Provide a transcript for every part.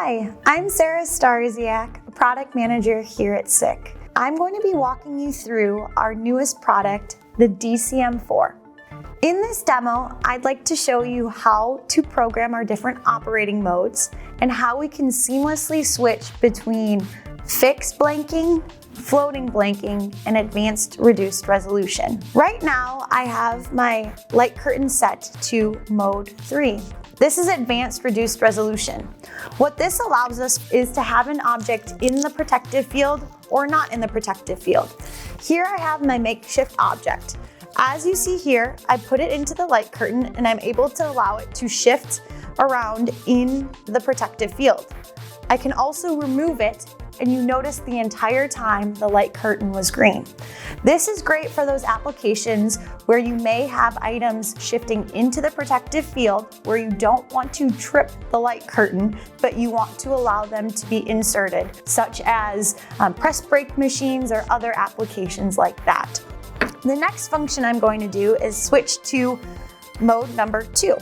Hi, I'm Sarah Starziak, a product manager here at SICK. I'm going to be walking you through our newest product, the DCM4. In this demo, I'd like to show you how to program our different operating modes and how we can seamlessly switch between fixed blanking, floating blanking, and advanced reduced resolution. Right now, I have my light curtain set to mode 3. This is advanced reduced resolution. What this allows us is to have an object in the protective field or not in the protective field. Here I have my makeshift object. As you see here, I put it into the light curtain and I'm able to allow it to shift around in the protective field. I can also remove it, and you notice the entire time the light curtain was green. This is great for those applications where you may have items shifting into the protective field where you don't want to trip the light curtain, but you want to allow them to be inserted, such as press brake machines or other applications like that. The next function I'm going to do is switch to mode number 2.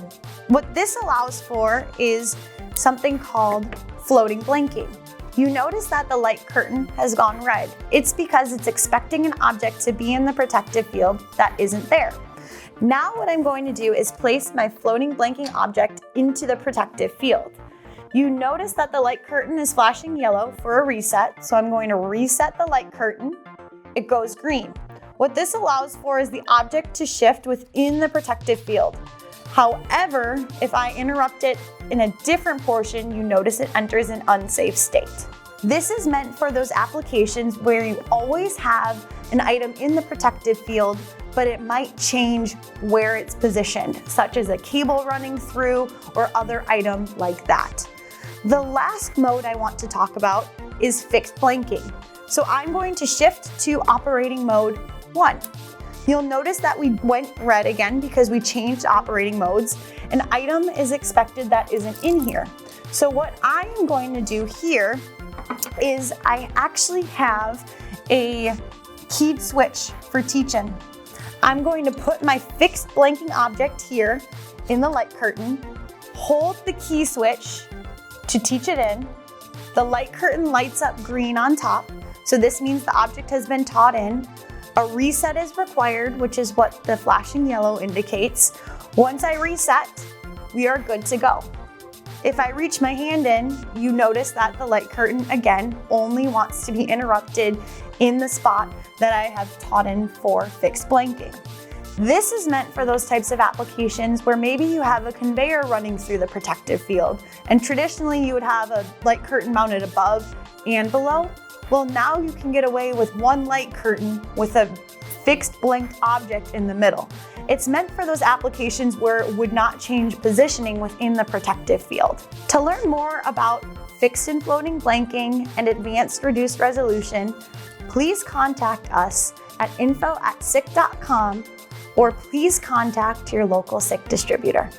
What this allows for is something called floating blanking. You notice that the light curtain has gone red. It's because it's expecting an object to be in the protective field that isn't there. Now what I'm going to do is place my floating blanking object into the protective field. You notice that the light curtain is flashing yellow for a reset, so I'm going to reset the light curtain. It goes green. What this allows for is the object to shift within the protective field. However, if I interrupt it in a different portion, you notice it enters an unsafe state. This is meant for those applications where you always have an item in the protective field, but it might change where it's positioned, such as a cable running through or other item like that. The last mode I want to talk about is fixed blanking. So I'm going to shift to operating mode 1. You'll notice that we went red again because we changed operating modes. An item is expected that isn't in here. So what I am going to do here is I actually have a keyed switch for teaching. I'm going to put my fixed blanking object here in the light curtain, hold the key switch to teach it in. The light curtain lights up green on top, so this means the object has been taught in. A reset is required, which is what the flashing yellow indicates. Once I reset, we are good to go. If I reach my hand in, you notice that the light curtain, again, only wants to be interrupted in the spot that I have taught in for fixed blanking. This is meant for those types of applications where maybe you have a conveyor running through the protective field, and traditionally you would have a light curtain mounted above and below. Well, now you can get away with one light curtain with a fixed blanked object in the middle. It's meant for those applications where it would not change positioning within the protective field. To learn more about fixed and floating blanking and advanced reduced resolution, please contact us at info@sick.com or please contact your local SICK distributor.